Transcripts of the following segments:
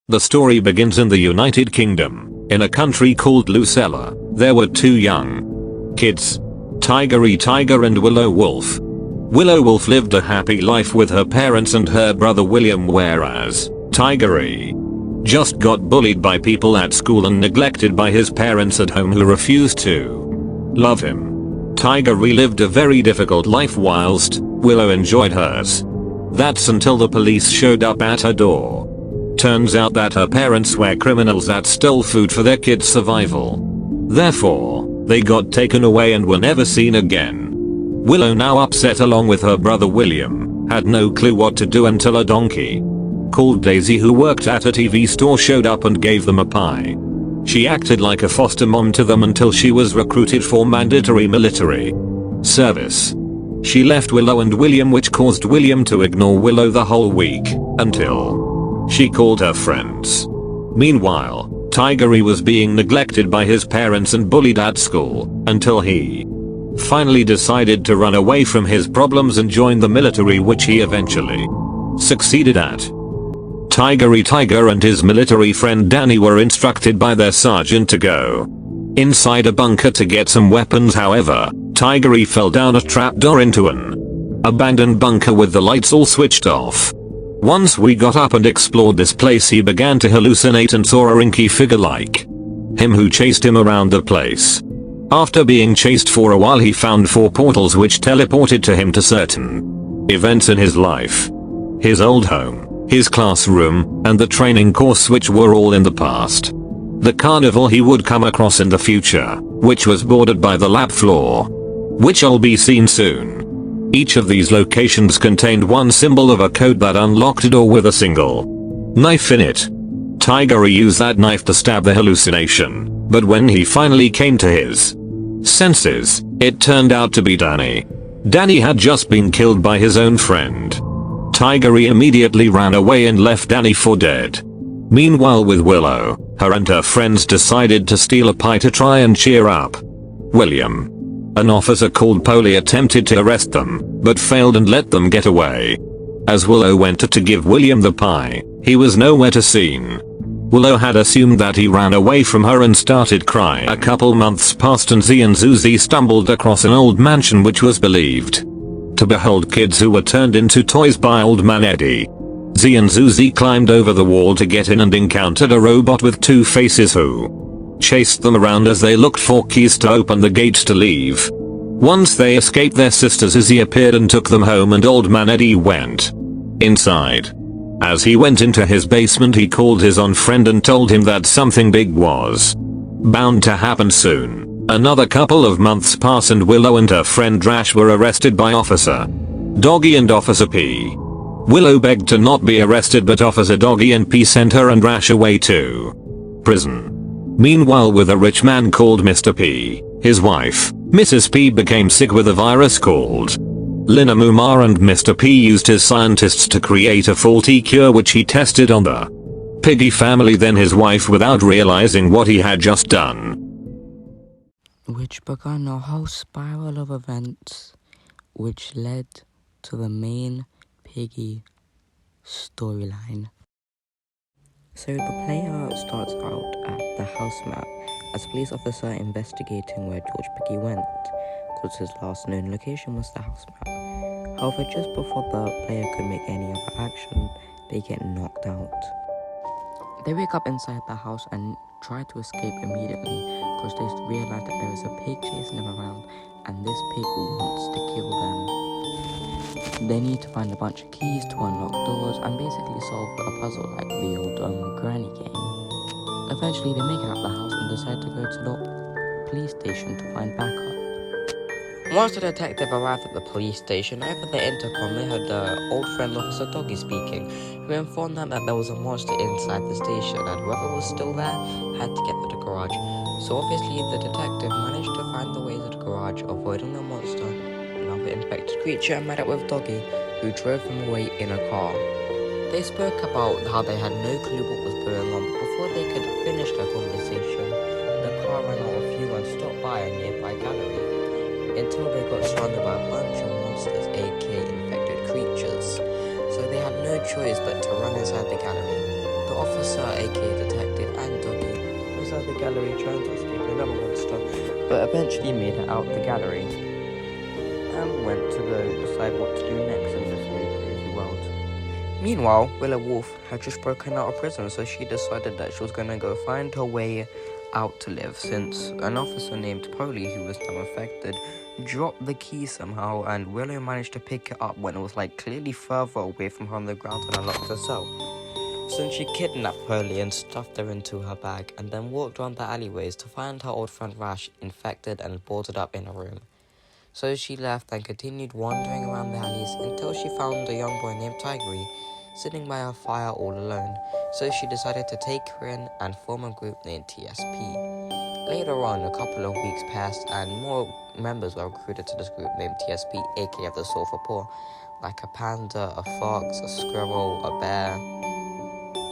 The story begins in the United Kingdom, in a country called Lucella. There were two young kids, Tiger and Willow Wolf. Willow Wolf lived a happy life with her parents and her brother William, whereas Tiger just got bullied by people at school and neglected by his parents at home who refused to love him. Tiger lived a very difficult life whilst Willow enjoyed hers. That's until the police showed up at her door. Turns out that her parents were criminals that stole food for their kids' survival. Therefore, they got taken away and were never seen again. Willow, now upset along with her brother William, had no clue what to do until a donkey called Daisy, who worked at a TV store, showed up and gave them a pie. She acted like a foster mom to them until she was recruited for mandatory military service. She left Willow and William, which caused William to ignore Willow the whole week, until she called her friends. Meanwhile, Tiger was being neglected by his parents and bullied at school, until he finally decided to run away from his problems and join the military, which he eventually succeeded at. Tiger and his military friend Danny were instructed by their sergeant to go inside a bunker to get some weapons. However, Tiger fell down a trapdoor into an abandoned bunker with the lights all switched off. Once we got up and explored this place, he began to hallucinate and saw a inky figure like him who chased him around the place. After being chased for a while, he found 4 portals which teleported to him to certain events in his life. His old home, his classroom, and the training course, which were all in the past. The carnival he would come across in the future, which was bordered by the lab floor, which will be seen soon. Each of these locations contained one symbol of a code that unlocked a door with a single knife in it. Tiger used that knife to stab the hallucination, but when he finally came to his senses, it turned out to be Danny. Danny had just been killed by his own friend. Tiger immediately ran away and left Danny for dead. Meanwhile, with Willow, her and her friends decided to steal a pie to try and cheer up William. An officer called Polly attempted to arrest them, but failed and let them get away. As Willow went to give William the pie, he was nowhere to seen. Willow had assumed that he ran away from her and started crying. A couple months passed and Z and Susie stumbled across an old mansion which was believed to behold kids who were turned into toys by Old Man Eddie. Z and Susie climbed over the wall to get in and encountered a robot with 2 faces who chased them around as they looked for keys to open the gates to leave. Once they escaped, their sister Susie appeared and took them home, and Old Man Eddie went inside. As he went into his basement, he called his own friend and told him that something big was bound to happen soon. Another couple of months pass and Willow and her friend Rash were arrested by Officer Doggy and Officer P. Willow begged to not be arrested, but Officer Doggy and P sent her and Rash away to prison. Meanwhile, with a rich man called Mr. P, his wife, Mrs. P, became sick with a virus called Linamumar, and Mr. P used his scientists to create a faulty cure which he tested on the Piggy family, then his wife, without realizing what he had just done. Which began a whole spiral of events which led to the main Piggy storyline. So the player starts out at the house map as a police officer investigating where George Piggy went, because his last known location was the house map. However, just before the player could make any other action, they get knocked out. They wake up inside the house and try to escape immediately because they realize that there is a pig chasing them around and this pig wants to kill them. They need to find a bunch of keys to unlock doors and basically solve a puzzle like the old granny game. Eventually they make it out the house and decide to go to the police station to find backup. Once the detective arrived at the police station, over the intercom they heard their old friend Officer Doggy speaking, who informed them that there was a monster inside the station and whoever was still there had to get to the garage. So obviously the detective managed to find the way to the garage, avoiding the monster, another infected creature, and met up with Doggy, who drove them away in a car. They spoke about how they had no clue what was going on, but before they could finish their conversation, the car ran out of fuel and stopped by a nearby gallery, until they got surrounded by a bunch of monsters, aka infected creatures. So they had no choice but to run inside the gallery. The officer, aka Detective, and Doggy was at the gallery trying to escape another monster, but eventually made it out the gallery and went to go decide what to do next in this new crazy world. Meanwhile, Willow Wolf had just broken out of prison, so she decided that she was going to go find her way out to live, since an officer named Polly, who was now infected, dropped the key somehow, and Willow managed to pick it up when it was clearly further away from her on the ground and unlocked herself. So then she kidnapped Polly and stuffed her into her bag, and then walked around the alleyways to find her old friend Rash infected and boarded up in a room. So she left and continued wandering around the alleys until she found a young boy named Tigry sitting by a fire all alone. So she decided to take her in and form a group named TSP. Later on, a couple of weeks passed and more members were recruited to this group named TSP, aka the Soul for Poor, like a panda, a fox, a squirrel, a bear.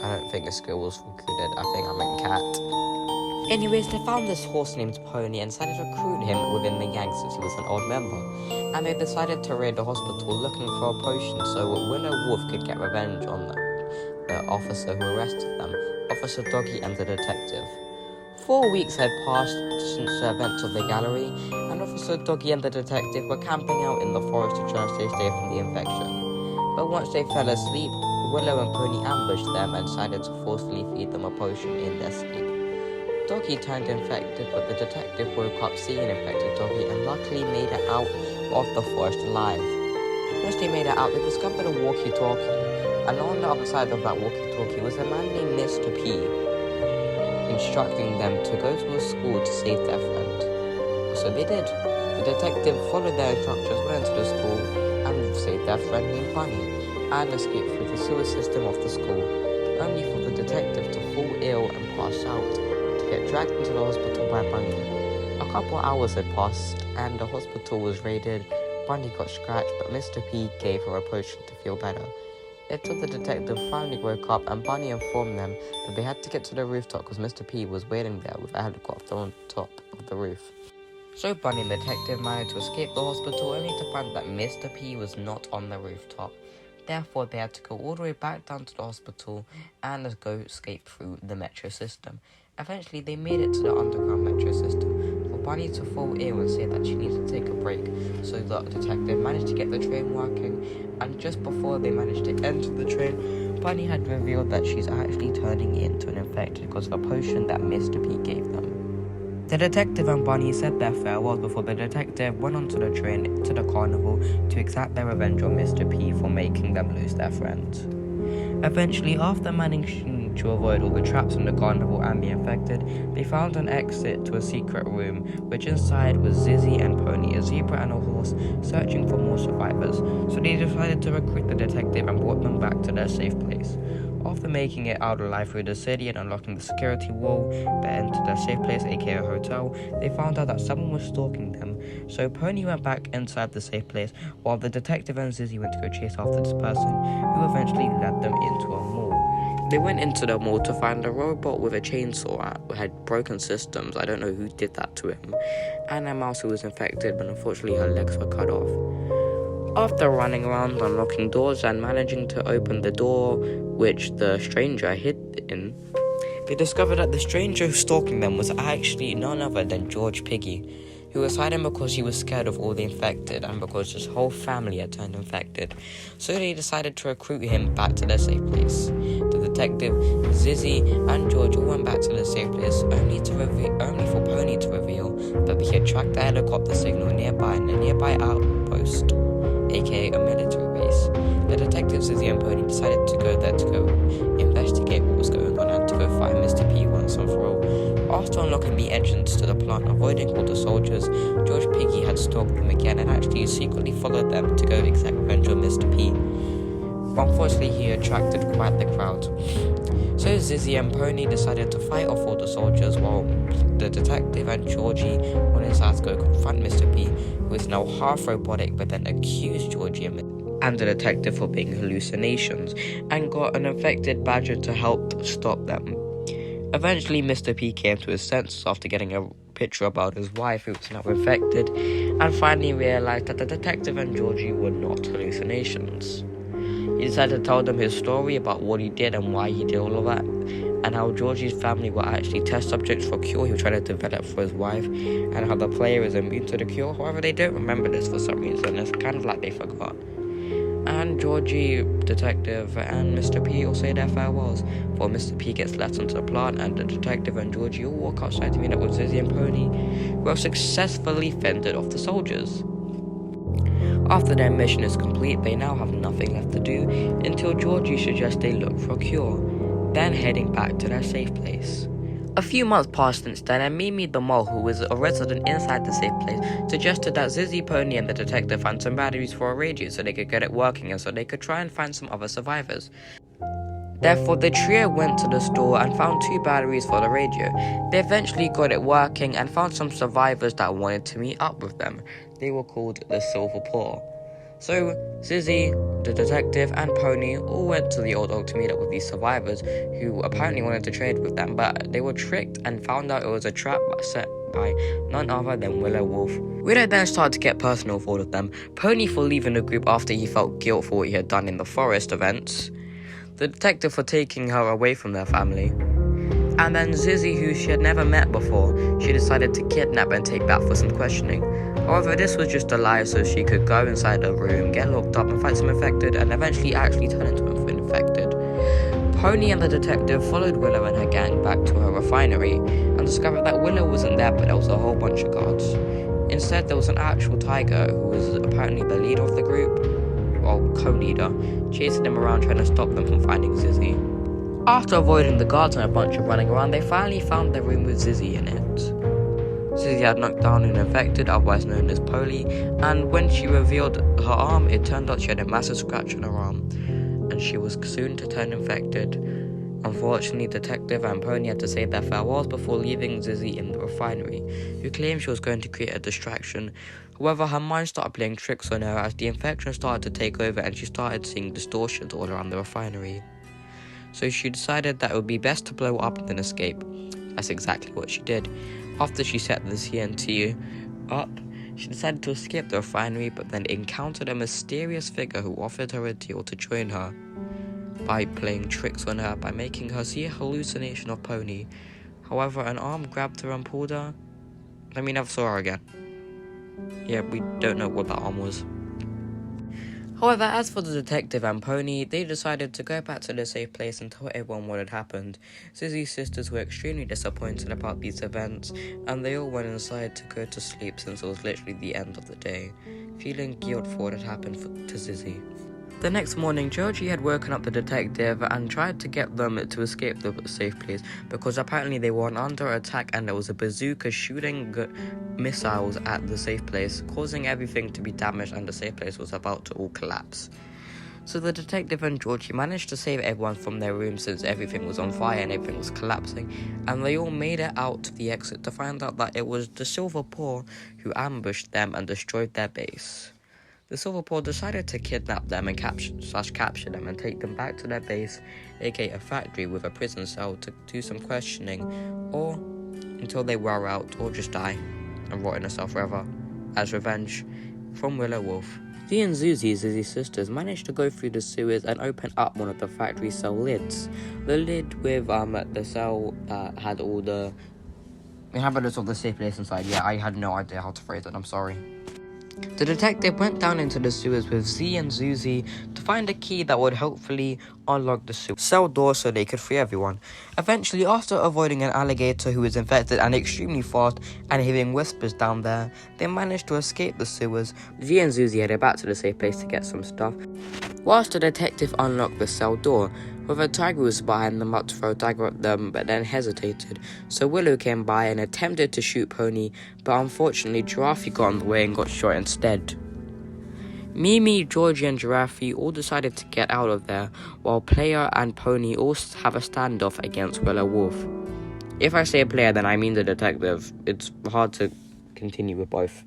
I don't think a squirrel was recruited, I think I meant cat. Anyways, they found this horse named Pony and decided to recruit him within the gang since he was an old member. And they decided to raid the hospital looking for a potion so Willow Wolf could get revenge on the officer who arrested them, Officer Doggy and the detective. 4 weeks had passed since the events of the gallery, and Officer Doggy and the detective were camping out in the forest to try to stay safe from the infection. But once they fell asleep, Willow and Pony ambushed them and decided to forcefully feed them a potion in their sleep. Doggy turned infected, but the detective woke up seeing infected Doggy and luckily made it out of the forest alive. Once they made it out, they discovered a walkie-talkie, and on the other side of that walkie-talkie was a man named Mr. P, instructing them to go to a school to save their friend. So they did. The detective followed their instructions, went into the school, and saved their friend named Bunny, and escaped through the sewer system of the school, only for the detective to fall ill and pass out, to get dragged into the hospital by Bunny. A couple hours had passed, and the hospital was raided. Bunny got scratched, but Mr. P gave her a potion to feel better. Until the detective finally woke up, and Bunny informed them that they had to get to the rooftop because Mr. P was waiting there with a helicopter on top of the roof. So Bunny and the detective managed to escape the hospital, only to find that Mr. P was not on the rooftop. Therefore, they had to go all the way back down to the hospital and go escape through the metro system. Eventually, they made it to the underground metro system for Bunny to fall ill and say that she needed to take a break. So the detective managed to get the train working, and just before they managed to enter the train, Bunny had revealed that she's actually turning into an infected because of a potion that Mr. P gave them. The detective and Bunny said their farewells before the detective went onto the train to the carnival to exact their revenge on Mr. P for making them lose their friend. Eventually, after managing to avoid all the traps in the carnival and the infected, they found an exit to a secret room, which inside was Zizzy and Pony, a zebra and a horse, searching for more survivors. So they decided to recruit the detective and brought them back to their safe place. After making it out alive through the city and unlocking the security wall that entered their safe place, aka a hotel, they found out that someone was stalking them. So Pony went back inside the safe place, while the detective and Zizzy went to go chase after this person, who eventually led them into a mall. They went into the mall to find a robot with a chainsaw who had broken systems. I don't know who did that to him. And a mouse who was infected, but unfortunately her legs were cut off. After running around unlocking doors and managing to open the door which the stranger hid in, they discovered that the stranger stalking them was actually none other than George Piggy, who was hiding because he was scared of all the infected and because his whole family had turned infected. So they decided to recruit him back to their safe place. The detective, Zizzy, and George all went back to the safe place only for Pony to reveal that he had tracked the helicopter signal nearby in a nearby outpost, aka a military base. The detectives, Zizzy and Pony, decided to go there to go investigate what was going on and to go find Mr. P once and for all. After unlocking the entrance to the plant, avoiding all the soldiers, George Piggy had stalked them again and actually secretly followed them to go exact revenge on Mr. P. Unfortunately, he attracted quite the crowd. So Zizzy and Pony decided to fight off all the soldiers while the detective and Georgie wanted to go confront Mr. P, who is now half robotic, but then accused Georgie and the detective for being hallucinations and got an infected badger to help stop them. Eventually, Mr. P came to his senses after getting a picture about his wife who was now infected and finally realized that the detective and Georgie were not hallucinations. He decided to tell them his story about what he did and why he did all of that, and how Georgie's family were actually test subjects for a cure he was trying to develop for his wife, and how the player is immune to the cure. However, they don't remember this for some reason. It's kind of like they forgot. And Georgie, Detective, and Mr. P all say their farewells, for Mr. P gets left onto the plant, and the Detective and Georgie all walk outside to meet up with Zizzy and Pony, who have successfully fended off the soldiers. After their mission is complete, they now have nothing left to do until Georgie suggests they look for a cure, then heading back to their safe place. A few months passed since then, and Mimi the Mole, who was a resident inside the safe place, suggested that Zizzy, Pony, and the Detective find some batteries for a radio so they could get it working and so they could try and find some other survivors. Therefore, the trio went to the store and found 2 batteries for the radio. They eventually got it working and found some survivors that wanted to meet up with them. They were called the Silver Paw. So, Zizzy, the Detective, and Pony all went to the Old Oak to meet up with these survivors, who apparently wanted to trade with them, but they were tricked and found out it was a trap set by none other than Willow Wolf. Willow then started to get personal with all of them, Pony for leaving the group after he felt guilt for what he had done in the forest events, the Detective for taking her away from their family, and then Zizzy, who she had never met before, she decided to kidnap and take back for some questioning. However, this was just a lie so she could go inside her room, get locked up and fight some infected, and eventually actually turn into an infected. Pony and the Detective followed Willow and her gang back to her refinery and discovered that Willow wasn't there, but there was a whole bunch of guards. Instead, there was an actual tiger who was apparently the leader of the group, or co-leader, chasing them around trying to stop them from finding Zizzy. After avoiding the guards and a bunch of running around, they finally found the room with Zizzy in it. Zizzy had knocked down an infected, otherwise known as Polly, and when she revealed her arm, it turned out she had a massive scratch on her arm, and she was soon to turn infected. Unfortunately, Detective and Pony had to say their farewells before leaving Zizzy in the refinery, who claimed she was going to create a distraction. However, her mind started playing tricks on her as the infection started to take over and she started seeing distortions all around the refinery. So she decided that it would be best to blow up and then escape. That's exactly what she did. After she set the TNT up, she decided to escape the refinery, but then encountered a mysterious figure who offered her a deal to join her by playing tricks on her by making her see a hallucination of Pony. However, an arm grabbed her and pulled her. Then we never saw her again. Yeah, we don't know what that arm was. However, as for the Detective and Pony, they decided to go back to the safe place and tell everyone what had happened. Zizzy's sisters were extremely disappointed about these events, and they all went inside to go to sleep since it was literally the end of the day, feeling guilt for what had happened to Zizzy. The next morning, Georgie had woken up the Detective and tried to get them to escape the safe place because apparently they were under attack and there was a bazooka shooting missiles at the safe place, causing everything to be damaged and the safe place was about to all collapse. So the Detective and Georgie managed to save everyone from their room since everything was on fire and everything was collapsing, and they all made it out to the exit to find out that it was the Silver Paw who ambushed them and destroyed their base. The Silver Paw decided to kidnap them and capture them and take them back to their base, aka a factory with a prison cell, to do some questioning, or until they wear out or just die and rot in a cell forever, as revenge from Willow Wolf. Dee and Susie, Zizzy's sisters, managed to go through the sewers and open up one of the factory cell lids. The lid with the cell that had all the inhabitants of the safe place inside. Yeah, I had no idea how to phrase it, I'm sorry. The Detective went down into the sewers with Z and Susie to find a key that would hopefully unlock the cell door so they could free everyone. Eventually, after avoiding an alligator who was infected and extremely fast and hearing whispers down there, they managed to escape the sewers. Z and Susie headed back to the safe place to get some stuff, whilst the Detective unlocked the cell door. With a tiger was behind them about to throw a dagger at them, but then hesitated. So Willow came by and attempted to shoot Pony, but unfortunately Giraffe got in the way and got shot instead. Mimi, Georgie and Giraffe all decided to get out of there, while Player and Pony all have a standoff against Willow Wolf. If I say Player, then I mean the Detective. It's hard to continue with both.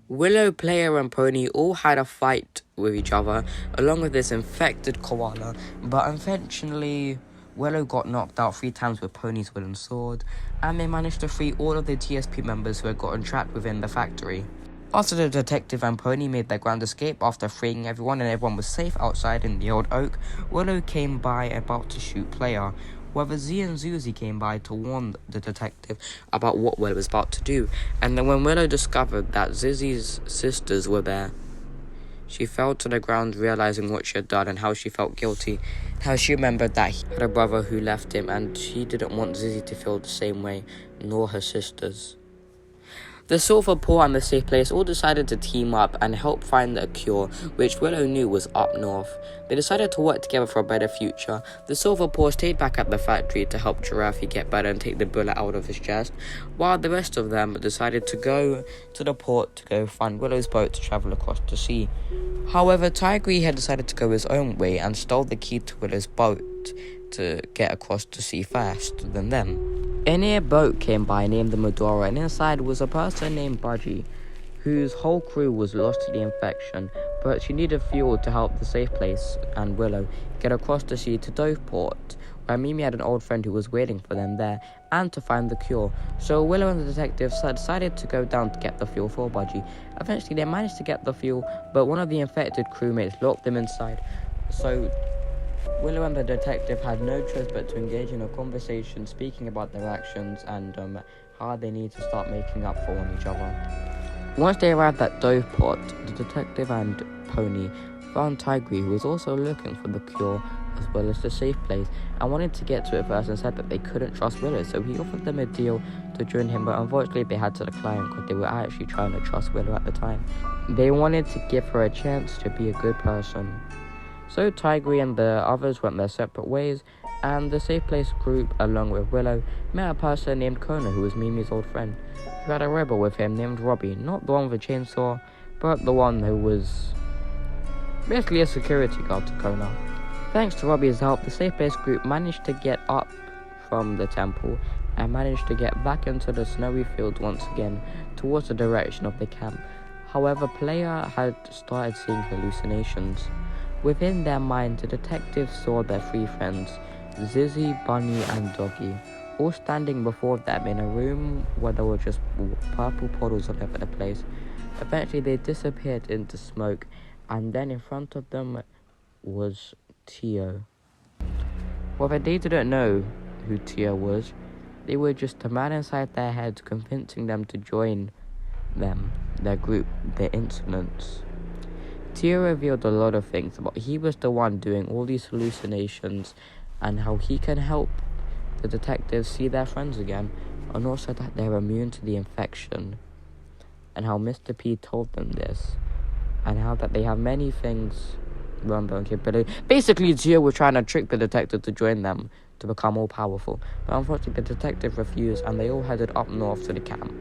Willow, Player and Pony all had a fight with each other, along with this infected koala, but eventually Willow got knocked out 3 times with Pony's wooden sword, and they managed to free all of the TSP members who had gotten trapped within the factory. After the detective and Pony made their grand escape after freeing everyone and everyone was safe outside in the old oak, Willow came by about to shoot Player. However, Z and Susie came by to warn the detective about what Willow was about to do, and then when Willow discovered that Zizzy's sisters were there, she fell to the ground realizing what she had done and how she felt guilty, how she remembered that he had a brother who left him and she didn't want Zizzy to feel the same way, nor her sisters. The Silver Paw and the Safe Place all decided to team up and help find a cure, which Willow knew was up north. They decided to work together for a better future. The Silver Paw stayed back at the factory to help Giraffe get better and take the bullet out of his chest, while the rest of them decided to go to the port to go find Willow's boat to travel across the sea. However, Tigre had decided to go his own way and stole the key to Willow's boat to get across the sea faster than them. A near boat came by named the Medora, and inside was a person named Budgie, whose whole crew was lost to the infection, but she needed fuel to help the Safe Place and Willow get across the sea to Doveport, where Mimi had an old friend who was waiting for them there, and to find the cure. So Willow and the detectives decided to go down to get the fuel for Budgie. Eventually they managed to get the fuel, but one of the infected crewmates locked them inside. So Willow and the detective had no choice but to engage in a conversation speaking about their actions and how they need to start making up for each other. Once they arrived at Doveport, the detective and Pony found Tigre, who was also looking for the cure as well as the Safe Place, and wanted to get to it first and said that they couldn't trust Willow, so he offered them a deal to join him, but unfortunately they had to decline because they were actually trying to trust Willow at the time. They wanted to give her a chance to be a good person. So Tigre and the others went their separate ways, and the Safe Place group, along with Willow, met a person named Kona, who was Mimi's old friend, who had a rebel with him named Robbie, not the one with a chainsaw, but the one who was basically a security guard to Kona. Thanks to Robbie's help, the Safe Place group managed to get up from the temple and managed to get back into the snowy field once again towards the direction of the camp. However, Player had started seeing hallucinations. Within their mind, the detectives saw their three friends, Zizzy, Bunny, and Doggy, all standing before them in a room where there were just purple puddles all over the place. Eventually, they disappeared into smoke, and then in front of them was Tio. However, they didn't know who Tio was. They were just a man inside their heads convincing them to join them, their group, their insolence. Tio revealed a lot of things about he was the one doing all these hallucinations and how he can help the detectives see their friends again, and also that they're immune to the infection, and how Mr. P told them this, and how that they have many things. Basically, Tio was trying to trick the detective to join them to become all powerful, but unfortunately the detective refused and they all headed up north to the camp.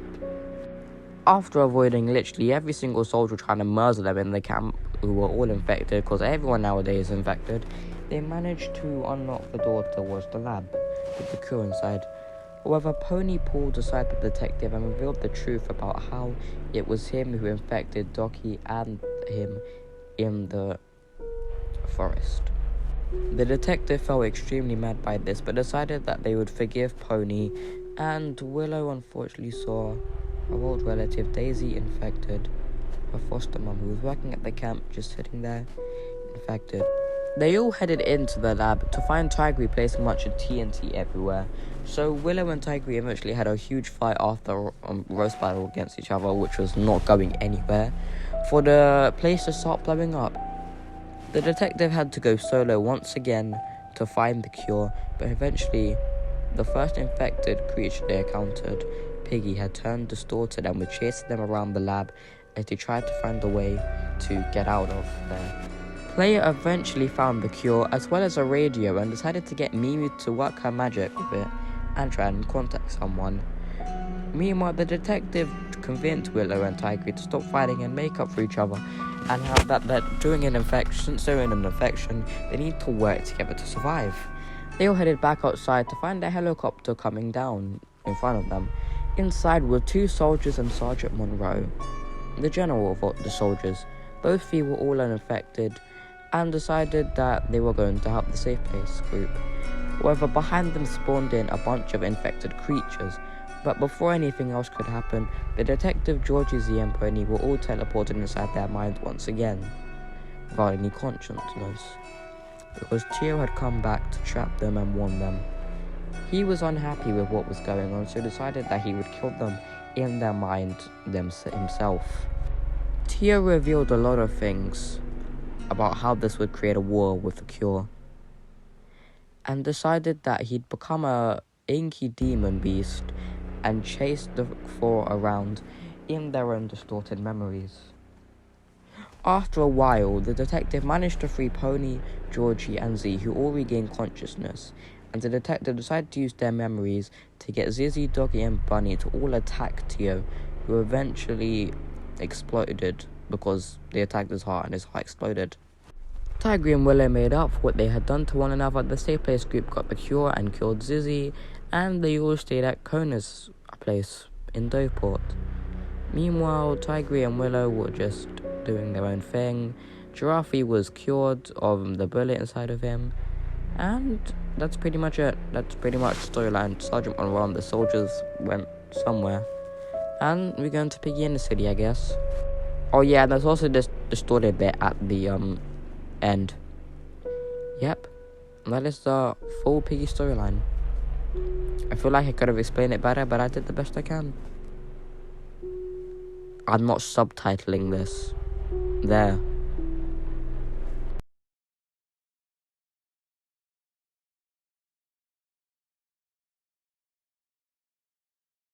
After avoiding literally every single soldier trying to murder them in the camp, who were all infected, because everyone nowadays is infected, they managed to unlock the door towards the lab, with the cure inside. However, Pony pulled aside the detective and revealed the truth about how it was him who infected Docky and him in the forest. The detective felt extremely mad by this, but decided that they would forgive Pony, and Willow unfortunately saw her old relative Daisy infected, her foster mum who was working at the camp just sitting there, infected. They all headed into the lab to find Tigre placing much of TNT everywhere. So Willow and Tigre eventually had a huge fight after roast battle against each other, which was not going anywhere, for the place to start blowing up. The detective had to go solo once again to find the cure, but eventually the first infected creature they encountered, Piggy, had turned distorted and was chasing them around the lab as they tried to find a way to get out of there. Player eventually found the cure as well as a radio and decided to get Mimi to work her magic with it and try and contact someone. Meanwhile, the detective convinced Willow and Tigre to stop fighting and make up for each other, and how that during an infection, since they're in an infection, they need to work together to survive. They all headed back outside to find a helicopter coming down in front of them. Inside were two soldiers and Sergeant Monroe, the general of the soldiers. Both three were all uninfected and decided that they were going to help the Safe Place group. However, behind them spawned in a bunch of infected creatures, But before anything else could happen, the detective Georgie Z and Pony were all teleported inside their mind once again, without any consciousness, because Tio had come back to trap them and warn them. He was unhappy with what was going on, so decided that he would kill them in their mind himself. Tio revealed a lot of things about how this would create a war with a cure, and decided that he'd become a inky demon beast and chase the four around in their own distorted memories. After a while, the detective managed to free Pony, Georgie, and Z, who all regained consciousness, and the detective decided to use their memories to get Zizzy, Doggy, and Bunny to all attack Tio, who eventually exploded because they attacked his heart and his heart exploded. Tiger and Willow made up for what they had done to one another. The Safe Place group got the cure and killed Zizzy, and they all stayed at Kona's place in Dopeport. Meanwhile, Tiger and Willow were just doing their own thing. Giraffe was cured of the bullet inside of him, and that's pretty much it. That's pretty much storyline. Sergeant Monroe and the soldiers went somewhere, and we're going to Piggy in the city, I guess. Oh yeah, and there's also this distorted bit at the end. Yep, that is the full Piggy storyline. I feel like I could have explained it better, but I did the best I can. I'm not subtitling this. There.